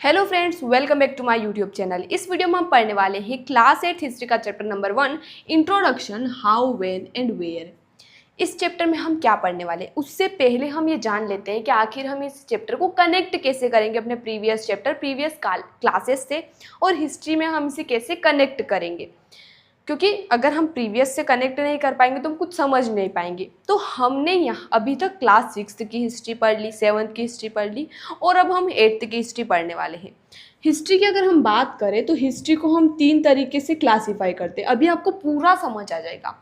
Hello friends, welcome back to my YouTube channel. इस video में हम पढ़ने वाले हैं क्लास 8 हिस्ट्री का chapter number 1 introduction how when and where. इस चैप्टर में हम क्या पढ़ने वाले हैं उससे पहले हम ये जान लेते हैं कि आखिर हम इस चैप्टर को कनेक्ट कैसे करेंगे अपने प्रीवियस चैप्टर प्रीवियस क्लासेस से, और हिस्ट्री में हम इसे कैसे कनेक्ट करेंगे, क्योंकि अगर हम प्रीवियस से कनेक्ट नहीं कर पाएंगे तो हम कुछ समझ नहीं पाएंगे। तो हमने यहाँ अभी तक क्लास 6 की हिस्ट्री पढ़ ली, 7th की हिस्ट्री पढ़ ली और अब हम 8th की हिस्ट्री पढ़ने वाले हैं। हिस्ट्री की अगर हम बात करें तो हिस्ट्री को हम 3 तरीके से क्लासीफाई करते हैं। अभी आपको पूरा समझ आ जाएगा,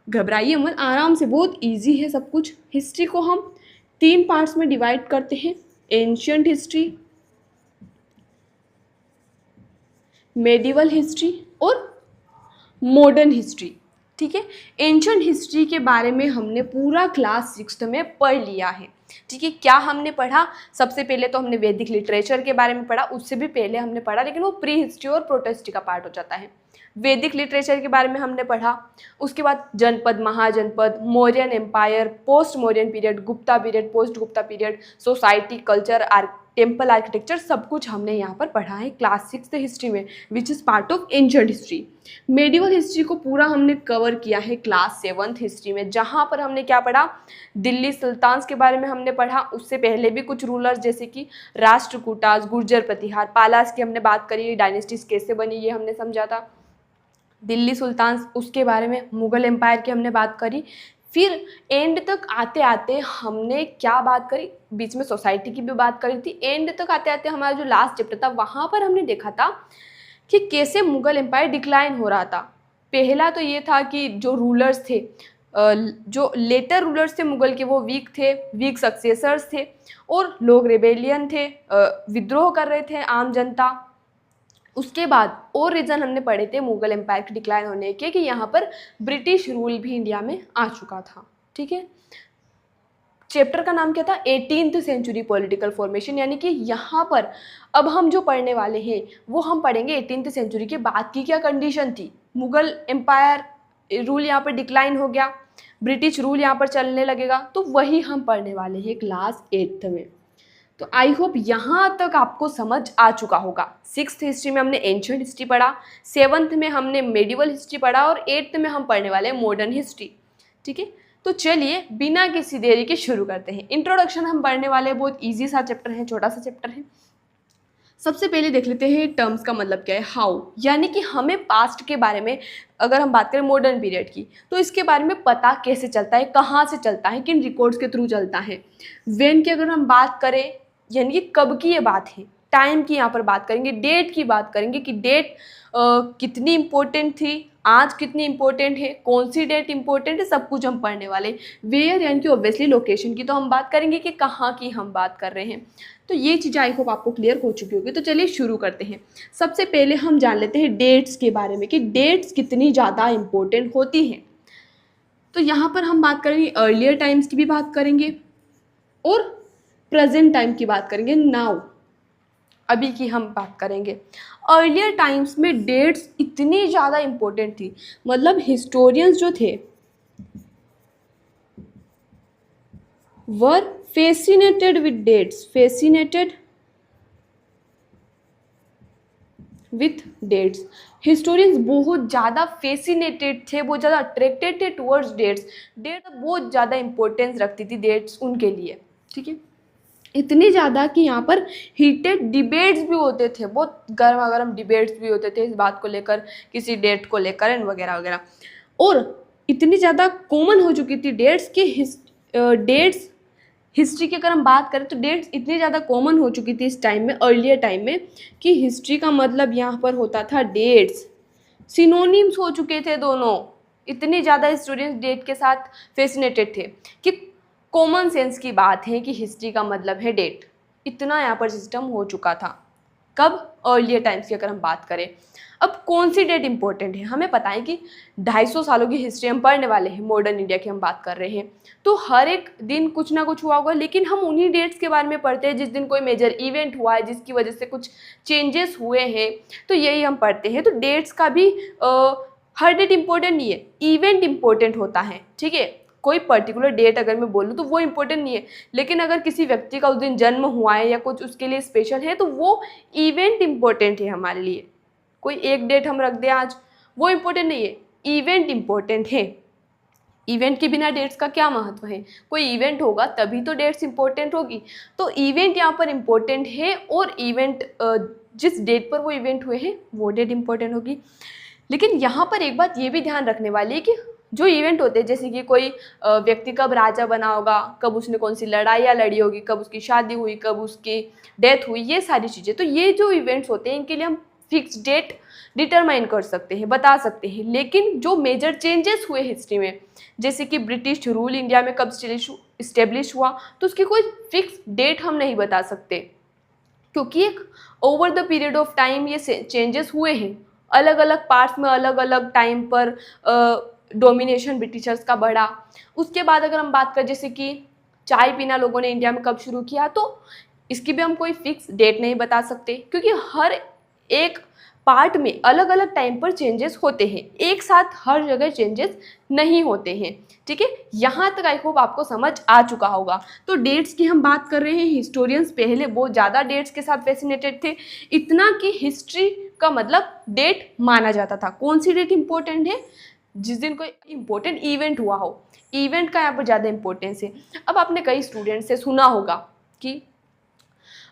घबराइए मत, आराम से, बहुत ईजी है सब कुछ। हिस्ट्री को हम 3 पार्ट्स में डिवाइड करते हैं, एंशियंट हिस्ट्री, मेडिवल हिस्ट्री और मॉडर्न हिस्ट्री। ठीक है, एंशियंट हिस्ट्री के बारे में हमने पूरा क्लास 6 में पढ़ लिया है। ठीक है, क्या हमने पढ़ा? सबसे पहले तो हमने वैदिक लिटरेचर के बारे में पढ़ा, उससे भी पहले हमने पढ़ा, लेकिन वो प्री हिस्ट्री और प्रोटो का पार्ट हो जाता है। वैदिक लिटरेचर के बारे में हमने पढ़ा, उसके बाद janapada, mahajanapada, Mauryan empire, post Mauryan period, Gupta period, post Gupta period, society, culture, temple architecture, सब कुछ हमने यहाँ पर पढ़ा है क्लास 6 हिस्ट्री में, which is part of ancient history. Medieval history को पूरा हमने कवर किया है क्लास 7th हिस्ट्री में, जहाँ पर हमने क्या पढ़ा? दिल्ली सुल्तान्स के बारे में हमने पढ़ा। उससे पहले भी कुछ रूलर्स जैसे कि राष्ट्रकूटास, गुर्जर प्रतिहार, पालास की हमने बात करी, डायनेस्टीज कैसे बनी ये हमने समझा था। दिल्ली सुल्तान्स, उसके बारे में मुगल एम्पायर की हमने बात करी। फिर एंड तक आते आते हमने क्या बात करी? बीच में सोसाइटी की भी बात करी थी। एंड तक आते आते हमारा जो लास्ट चैप्टर था वहाँ पर हमने देखा था कि कैसे मुगल एम्पायर डिक्लाइन हो रहा था। पहला तो ये था कि जो रूलर्स थे, जो लेटर रूलर्स थे मुगल के, वो वीक थे, वीक सक्सेसर्स थे और लोग रेबेलियन थे, विद्रोह कर रहे थे आम जनता। उसके बाद और रीज़न हमने पढ़े थे मुगल एम्पायर के डिक्लाइन होने के, कि यहाँ पर ब्रिटिश रूल भी इंडिया में आ चुका था। ठीक है, चैप्टर का नाम क्या था? 18th century political formation. यानी कि यहाँ पर अब हम जो पढ़ने वाले हैं वो हम पढ़ेंगे 18th सेंचुरी के बाद की क्या कंडीशन थी। मुगल एम्पायर रूल यहाँ पर डिक्लाइन हो गया, ब्रिटिश रूल यहाँ पर चलने लगेगा, तो वही हम पढ़ने वाले हैं क्लास 8th में। तो आई होप यहाँ तक आपको समझ आ चुका होगा। 6th हिस्ट्री में हमने एंशियंट हिस्ट्री पढ़ा, 7th में हमने मेडिवल हिस्ट्री पढ़ा और 8th में हम पढ़ने वाले हैं मॉडर्न हिस्ट्री। ठीक है, तो चलिए बिना किसी देरी के शुरू करते हैं। इंट्रोडक्शन हम पढ़ने वाले हैं, बहुत ईजी सा चैप्टर है, छोटा सा चैप्टर है। सबसे पहले देख लेते हैं टर्म्स का मतलब क्या है। हाउ, यानी कि हमें पास्ट के बारे में, अगर हम बात करें मॉडर्न पीरियड की, तो इसके बारे में पता कैसे चलता है, कहाँ से चलता है, किन रिकॉर्ड्स के थ्रू चलता है। व्हेन की अगर हम बात करें, यानी कि कब की ये बात है, टाइम की यहाँ पर बात करेंगे, डेट की बात करेंगे कि डेट कितनी इम्पोर्टेंट थी, आज कितनी इम्पोर्टेंट है, कौन सी डेट इम्पोर्टेंट है, सब कुछ हम पढ़ने वाले। वेयर यानी कि ऑब्वियसली लोकेशन की तो हम बात करेंगे कि कहाँ की हम बात कर रहे हैं। तो ये चीज़ें आई होप आपको क्लियर हो चुकी होगी। तो चलिए शुरू करते हैं। सबसे पहले हम जान लेते हैं डेट्स के बारे में कि डेट्स कितनी ज़्यादा इम्पोर्टेंट होती हैं। तो यहाँ पर हम बात करेंगे अर्लियर टाइम्स की भी बात करेंगे और प्रेजेंट टाइम की बात करेंगे, नाउ, अभी की हम बात करेंगे। अर्लियर टाइम्स में डेट्स इतनी ज़्यादा इम्पोर्टेंट थी, मतलब हिस्टोरियंस जो थे वर fascinated with dates, fascinated with dates। Historians बहुत ज़्यादा फेसिनेटेड थे, बहुत ज़्यादा अट्रैक्टेड थे टुवर्ड्स डेट्स। डेट बहुत ज़्यादा इंपॉर्टेंस रखती थी डेट्स उनके लिए। ठीक है, इतनी ज़्यादा कि यहाँ पर हीटेड डिबेट्स भी होते थे, बहुत गर्मा गर्म डिबेट्स भी होते थे इस बात को लेकर, किसी डेट को लेकर एंड वगैरह वगैरह। और इतनी ज़्यादा कॉमन हो चुकी थी डेट्स कि डेट्स हिस्ट्री की अगर हम बात करें तो डेट्स इतनी ज़्यादा कॉमन हो चुकी थी इस टाइम में, अर्लियर टाइम में, कि हिस्ट्री का मतलब यहाँ पर होता था डेट्स। सिनोनिम्स हो चुके थे दोनों, इतनी ज़्यादा स्टूडेंट्स डेट के साथ फेसिनेटेड थे कि कॉमन सेंस की बात है कि हिस्ट्री का मतलब है डेट। इतना यहाँ पर सिस्टम हो चुका था। कब? अर्लियर टाइम्स की अगर हम बात करें। अब कौन सी डेट इंपॉर्टेंट है? हमें पता है कि 250 सालों की हिस्ट्री हम पढ़ने वाले हैं, मॉडर्न इंडिया की हम बात कर रहे हैं, तो हर एक दिन कुछ ना कुछ हुआ होगा, लेकिन हम उन्हीं डेट्स के बारे में पढ़ते हैं जिस दिन कोई मेजर इवेंट हुआ है, जिसकी वजह से कुछ चेंजेस हुए हैं, तो यही हम पढ़ते हैं। तो डेट्स का भी हर डेट इंपॉर्टेंट नहीं है, इवेंट इंपॉर्टेंट होता है। ठीक है, कोई पर्टिकुलर डेट अगर मैं बोलूँ तो वो इम्पोर्टेंट नहीं है, लेकिन अगर किसी व्यक्ति का उस दिन जन्म हुआ है या कुछ उसके लिए स्पेशल है तो वो इवेंट इम्पोर्टेंट है हमारे लिए। कोई एक डेट हम रख दें आज, वो इम्पोर्टेंट नहीं है, इवेंट इम्पोर्टेंट है। इवेंट के बिना डेट्स का क्या महत्व है? कोई इवेंट होगा तभी तो डेट्स इंपॉर्टेंट होगी। तो इवेंट यहाँ पर इम्पोर्टेंट है और इवेंट जिस डेट पर वो इवेंट हुए हैं वो डेट इम्पोर्टेंट होगी। लेकिन यहाँ पर एक बात ये भी ध्यान रखने वाली है कि जो इवेंट होते हैं, जैसे कि कोई व्यक्ति कब राजा बना होगा, कब उसने कौन सी लड़ाइयाँ लड़ी होगी, कब उसकी शादी हुई, कब उसकी डेथ हुई, ये सारी चीज़ें, तो ये जो इवेंट्स होते हैं इनके लिए हम फिक्स डेट डिटरमाइन कर सकते हैं, बता सकते हैं। लेकिन जो मेजर चेंजेस हुए हिस्ट्री में, जैसे कि ब्रिटिश रूल इंडिया में कब इस्टेब्लिश हुआ, तो उसकी कोई फिक्स डेट हम नहीं बता सकते, क्योंकि एक over the period of time ये चेंजेस हुए हैं। अलग अलग पार्ट्स में अलग अलग टाइम पर डोमिनेशन ब्रिटिशर्स का बढ़ा। उसके बाद अगर हम बात करें जैसे कि चाय पीना लोगों ने इंडिया में कब शुरू किया, तो इसकी भी हम कोई फिक्स डेट नहीं बता सकते, क्योंकि हर एक पार्ट में अलग अलग टाइम पर चेंजेस होते हैं, एक साथ हर जगह चेंजेस नहीं होते हैं। ठीक है, यहाँ तक आई होप आपको समझ आ चुका होगा। तो डेट्स की हम बात कर रहे हैं, हिस्टोरियंस पहले बहुत ज़्यादा डेट्स के साथ फैसिनेटेड थे, इतना कि हिस्ट्री का मतलब डेट माना जाता था। कौन सी डेट इंपॉर्टेंट है? जिस दिन कोई इंपॉर्टेंट इवेंट हुआ हो, इवेंट का यहाँ पर ज़्यादा इंपॉर्टेंस है। अब आपने कई स्टूडेंट से सुना होगा कि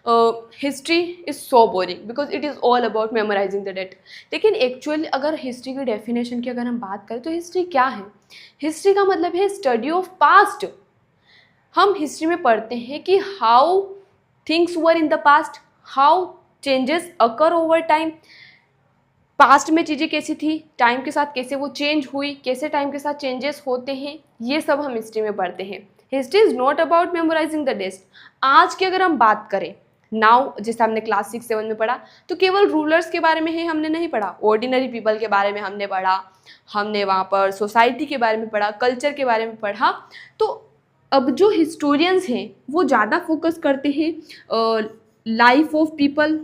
history is so boring because it is all about memorizing the date. लेकिन एक्चुअली अगर हिस्ट्री की डेफिनेशन की अगर हम बात करें तो हिस्ट्री क्या है? हिस्ट्री का मतलब है स्टडी ऑफ पास्ट। हम हिस्ट्री में पढ़ते हैं कि how things were in the past, how changes occur over time. Past में चीज़ें कैसी थी, टाइम के साथ कैसे वो चेंज हुई, कैसे टाइम के साथ चेंजेस होते हैं, ये सब हम हिस्ट्री में पढ़ते हैं। History is not about memorizing the date. आज की अगर हम बात करें, नाउ जैसे हमने क्लास 6-7 में पढ़ा, तो केवल रूलर्स के बारे में ही हमने नहीं पढ़ा, ऑर्डिनरी पीपल के बारे में हमने पढ़ा, हमने वहाँ पर सोसाइटी के बारे में पढ़ा, कल्चर के बारे में पढ़ा। तो अब जो हिस्टोरियंस हैं वो ज़्यादा फोकस करते हैं लाइफ ऑफ पीपल,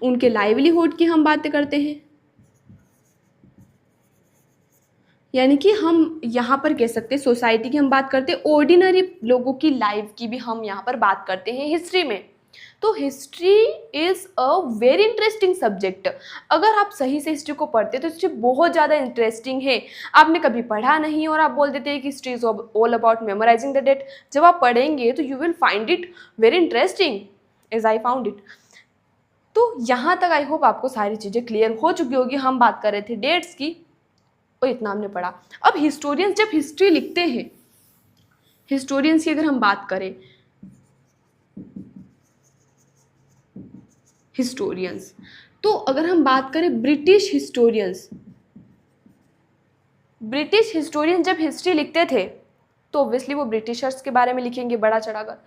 उनके लाइवलीहुड की हम बातें करते हैं। यानी कि हम यहाँ पर कह सकते हैं सोसाइटी की हम बात करते हैं, ऑर्डिनरी लोगों की लाइफ की भी हम यहाँ पर बात करते हैं हिस्ट्री में। तो history is a very interesting subject. अगर आप सही से हिस्ट्री को पढ़ते हैं तो हिस्ट्री बहुत ज़्यादा इंटरेस्टिंग है। आपने कभी पढ़ा नहीं और आप बोल देते हैं कि history is all about memorizing the date. जब आप पढ़ेंगे तो you will find it very interesting as I found it. तो यहाँ तक आई होप आपको सारी चीज़ें क्लियर हो चुकी होगी। हम बात कर रहे थे डेट्स की और इतना हमने पढ़ा। अब हिस्टोरियंस जब हिस्ट्री लिखते हैं, हिस्टोरियंस की अगर हम बात करें, हिस्टोरियंस, तो अगर हम बात करें ब्रिटिश हिस्टोरियंस, ब्रिटिश हिस्टोरियंस जब हिस्ट्री लिखते थे तो ऑब्वियसली वो ब्रिटिशर्स के बारे में लिखेंगे बड़ा चढ़ाकर।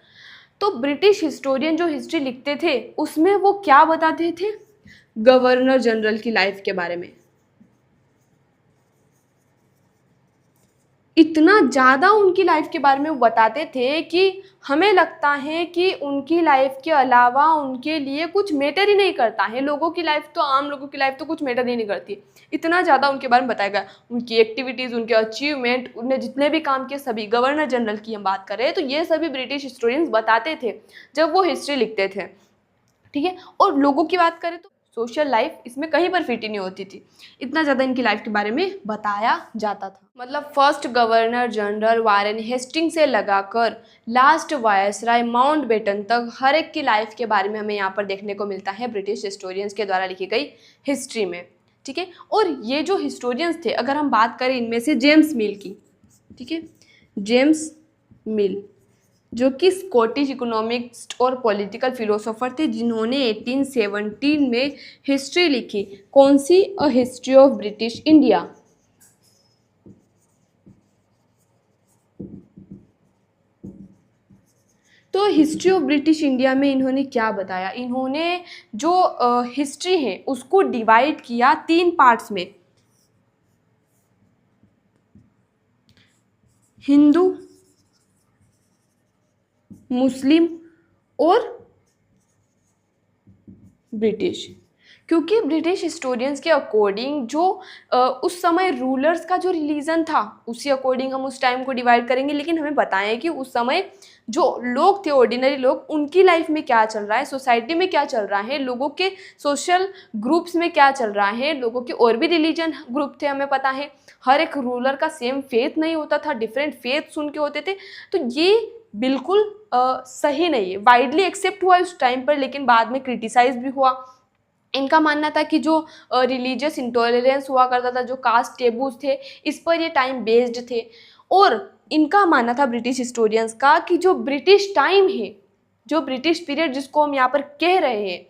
तो ब्रिटिश हिस्टोरियन जो हिस्ट्री लिखते थे उसमें वो क्या बताते थे? गवर्नर जनरल की लाइफ के बारे में। इतना ज़्यादा उनकी लाइफ के बारे में वो बताते थे कि हमें लगता है कि उनकी लाइफ के अलावा उनके लिए कुछ मैटर ही नहीं करता है। लोगों की लाइफ तो, आम लोगों की लाइफ तो कुछ मैटर ही नहीं करती। इतना ज़्यादा उनके बारे में बताया गया, उनकी एक्टिविटीज़, उनके अचीवमेंट, उन्हें जितने भी काम किए सभी। गवर्नर जनरल की हम बात कर रहे हैं तो ये सभी ब्रिटिश हिस्टोरियंस बताते थे जब वो हिस्ट्री लिखते थे। ठीक है, और लोगों की बात करें तो सोशल लाइफ इसमें कहीं पर फिट ही नहीं होती थी, इतना ज़्यादा इनकी लाइफ के बारे में बताया जाता था। मतलब first governor general Warren Hastings से लगाकर लास्ट वायसराय माउंटबेटन तक हर एक की लाइफ के बारे में हमें यहाँ पर देखने को मिलता है ब्रिटिश हिस्टोरियंस के द्वारा लिखी गई हिस्ट्री में। ठीक है, और ये जो हिस्टोरियंस थे, अगर हम बात करें इनमें से जेम्स मिल की, ठीक है, जेम्स मिल जो कि स्कॉटिश इकोनॉमिस्ट और पॉलिटिकल फिलोसोफर थे, जिन्होंने 1817 में हिस्ट्री लिखी। कौन सी? A history of British India. तो हिस्ट्री ऑफ ब्रिटिश इंडिया में इन्होंने क्या बताया? इन्होंने जो हिस्ट्री है उसको डिवाइड किया 3 पार्ट्स में, हिंदू, मुस्लिम और ब्रिटिश। क्योंकि ब्रिटिश हिस्टोरियंस के अकॉर्डिंग जो उस समय रूलर्स का जो रिलीजन था उसी अकॉर्डिंग हम उस टाइम को डिवाइड करेंगे, लेकिन हमें बताएं कि उस समय जो लोग थे, ऑर्डिनरी लोग, उनकी लाइफ में क्या चल रहा है, सोसाइटी में क्या चल रहा है, लोगों के सोशल ग्रुप्स में क्या चल रहा है, लोगों के और भी रिलीजन ग्रुप थे, हमें पता है हर एक रूलर का सेम फेथ नहीं होता था, डिफरेंट फेथ्स उनके होते थे। तो ये बिल्कुल सही नहीं है, वाइडली एक्सेप्ट हुआ उस टाइम पर, लेकिन बाद में क्रिटिसाइज भी हुआ। इनका मानना था कि जो रिलीजियस इंटॉलरेंस हुआ करता था, जो कास्ट टेबूज थे, इस पर ये टाइम बेस्ड थे। और इनका मानना था ब्रिटिश हिस्टोरियंस का कि जो ब्रिटिश टाइम है, जो ब्रिटिश पीरियड जिसको हम यहाँ पर कह रहे हैं,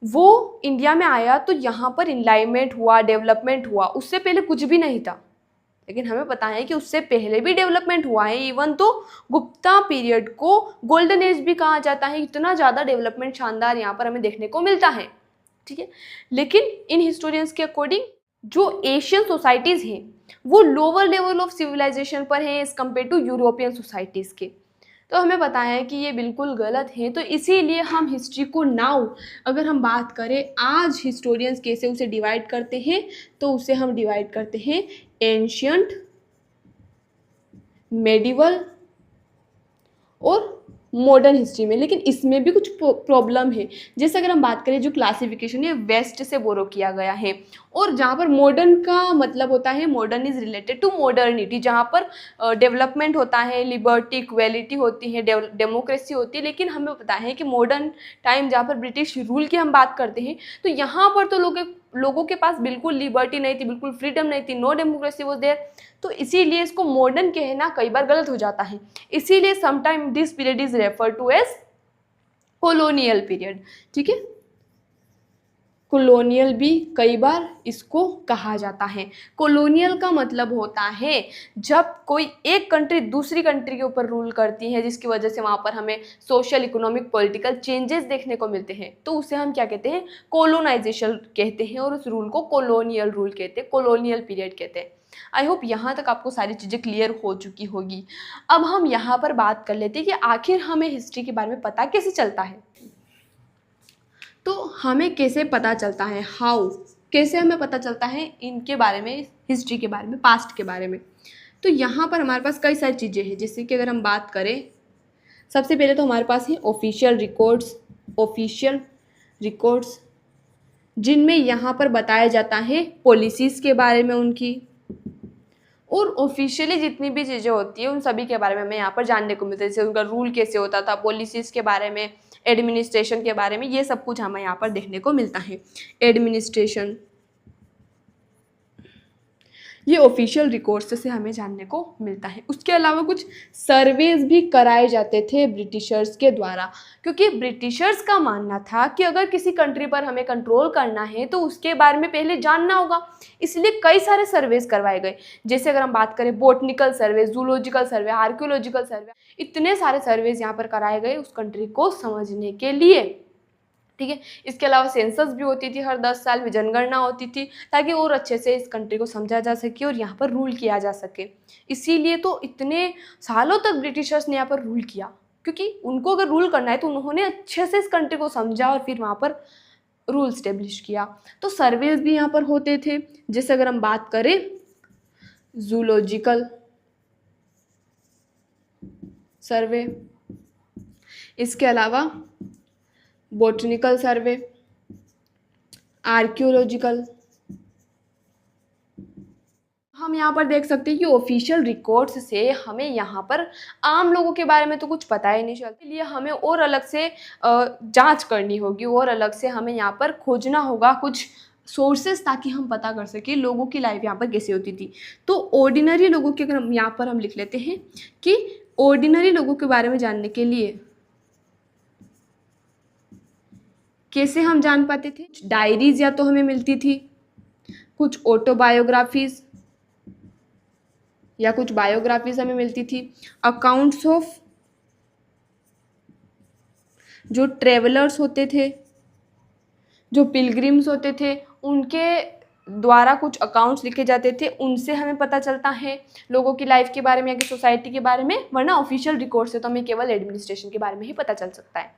वो इंडिया में आया तो यहाँ पर इनलाइनमेंट हुआ, डेवलपमेंट हुआ, उससे पहले कुछ भी नहीं था। लेकिन हमें पता है कि उससे पहले भी डेवलपमेंट हुआ है। इवन तो गुप्ता पीरियड को गोल्डन एज भी कहा जाता है, इतना ज़्यादा डेवलपमेंट शानदार यहाँ पर हमें देखने को मिलता है, ठीक है। लेकिन इन हिस्टोरियंस के अकॉर्डिंग जो एशियन सोसाइटीज़ हैं वो लोअर लेवल ऑफ सिविलाइजेशन पर हैं as compare to European societies के। तो हमें बताया है कि ये बिल्कुल गलत है। तो इसीलिए हम हिस्ट्री को नाउ अगर हम बात करें आज हिस्टोरियंस कैसे उसे डिवाइड करते हैं, तो उसे हम डिवाइड करते हैं एंशियंट, मेडिवल और मॉडर्न हिस्ट्री में। लेकिन इसमें भी कुछ प्रॉब्लम है। जैसे अगर हम बात करें जो क्लासिफिकेशन है वेस्ट से बोरो किया गया है, और जहाँ पर मॉडर्न का मतलब होता है modern is related to modernity, जहाँ पर डेवलपमेंट होता है, लिबर्टी, इक्वेलिटी होती है, डेमोक्रेसी होती है। लेकिन हमें पता है कि मॉडर्न टाइम जहाँ पर ब्रिटिश रूल की हम बात करते हैं, तो यहाँ पर तो लोगों के पास बिल्कुल लिबर्टी नहीं थी, बिल्कुल फ्रीडम नहीं थी, नो डेमोक्रेसी वाज देयर। तो इसीलिए इसको मॉडर्न कहना कई बार गलत हो जाता है। इसीलिए sometime this period is refer to as colonial period, ठीक है। कॉलोनियल भी कई बार इसको कहा जाता है। कॉलोनियल का मतलब होता है जब कोई एक कंट्री दूसरी कंट्री के ऊपर रूल करती है, जिसकी वजह से वहाँ पर हमें सोशल, इकोनॉमिक, पॉलिटिकल चेंजेस देखने को मिलते हैं, तो उसे हम क्या कहते हैं, कॉलोनाइजेशन कहते हैं, और उस रूल को कॉलोनियल रूल कहते हैं, कॉलोनियल पीरियड कहते हैं। आई होप यहाँ तक आपको सारी चीज़ें क्लियर हो चुकी होगी। अब हम यहाँ पर बात कर लेते हैं कि आखिर हमें हिस्ट्री के बारे में पता कैसे चलता है। तो हमें कैसे पता चलता है, हाउ, कैसे हमें पता चलता है इनके बारे में, हिस्ट्री के बारे में, पास्ट के बारे में। तो यहाँ पर हमारे पास कई सारी चीज़ें हैं। जैसे कि अगर हम बात करें, सबसे पहले तो हमारे पास है ऑफिशियल रिकॉर्ड्स, जिनमें यहाँ पर बताया जाता है पॉलिसीज़ के बारे में उनकी, और ऑफिशियली जितनी भी चीज़ें होती है उन सभी के बारे में हमें यहाँ पर जानने को मिलता है। जैसे उनका रूल कैसे होता था, पॉलिसीज़ के बारे में, एडमिनिस्ट्रेशन के बारे में, ये सब कुछ हमें यहाँ पर देखने को मिलता है। एडमिनिस्ट्रेशन, ये ऑफिशियल रिकॉर्ड्स से हमें जानने को मिलता है। उसके अलावा कुछ सर्वेज भी कराए जाते थे ब्रिटिशर्स के द्वारा, क्योंकि ब्रिटिशर्स का मानना था कि अगर किसी कंट्री पर हमें कंट्रोल करना है तो उसके बारे में पहले जानना होगा। इसलिए कई सारे सर्वेज करवाए गए। जैसे अगर हम बात करें बोटनिकल सर्वे, जूलॉजिकल सर्वे, आर्कियोलॉजिकल सर्वे, इतने सारे सर्वेज यहाँ पर कराए गए उस कंट्री को समझने के लिए, ठीक है। इसके अलावा सेंसस भी होती थी, हर 10 साल में जनगणना होती थी, ताकि और अच्छे से इस कंट्री को समझा जा सके और यहाँ पर रूल किया जा सके। इसीलिए तो इतने सालों तक ब्रिटिशर्स ने यहाँ पर रूल किया, क्योंकि उनको अगर रूल करना है तो उन्होंने अच्छे से इस कंट्री को समझा और फिर वहाँ पर रूल स्टेब्लिश किया। तो सर्वेज भी यहाँ पर होते थे। जैसे अगर हम बात करें जूलॉजिकल सर्वे, इसके अलावा बॉटनिकल सर्वे, आर्कियोलॉजिकल, हम यहाँ पर देख सकते हैं कि ऑफिशियल रिकॉर्ड्स से हमें यहाँ पर आम लोगों के बारे में तो कुछ पता ही नहीं चलता। इसलिए हमें और अलग से जांच करनी होगी, और अलग से हमें यहाँ पर खोजना होगा कुछ सोर्सेस, ताकि हम पता कर सकें लोगों की लाइफ यहाँ पर कैसे होती थी। तो ऑर्डिनरी लोगों के, अगर हम यहाँ पर हम लिख लेते हैं कि ऑर्डिनरी लोगों के बारे में जानने के लिए कैसे हम जान पाते थे, डायरीज या तो हमें मिलती थी, कुछ ऑटोबायोग्राफीज या कुछ बायोग्राफीज हमें मिलती थी, अकाउंट्स ऑफ जो ट्रेवलर्स होते थे, जो पिलग्रिम्स होते थे, उनके द्वारा कुछ अकाउंट्स लिखे जाते थे, उनसे हमें पता चलता है लोगों की लाइफ के बारे में या कि सोसाइटी के बारे में। वरना ऑफिशियल रिकॉर्ड से तो हमें केवल एडमिनिस्ट्रेशन के बारे में ही पता चल सकता है।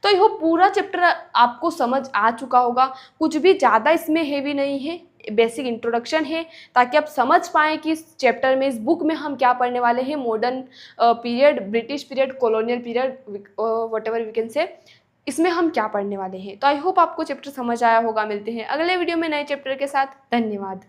तो यह पूरा चैप्टर आपको समझ आ चुका होगा, कुछ भी ज़्यादा इसमें हेवी नहीं है, बेसिक इंट्रोडक्शन है ताकि आप समझ पाएँ कि इस चैप्टर में, इस बुक में हम क्या पढ़ने वाले हैं। Modern period, British period, colonial period, whatever we can say, इसमें हम क्या पढ़ने वाले हैं। तो आई होप आपको चैप्टर समझ आया होगा। मिलते हैं अगले वीडियो में नए चैप्टर के साथ। धन्यवाद।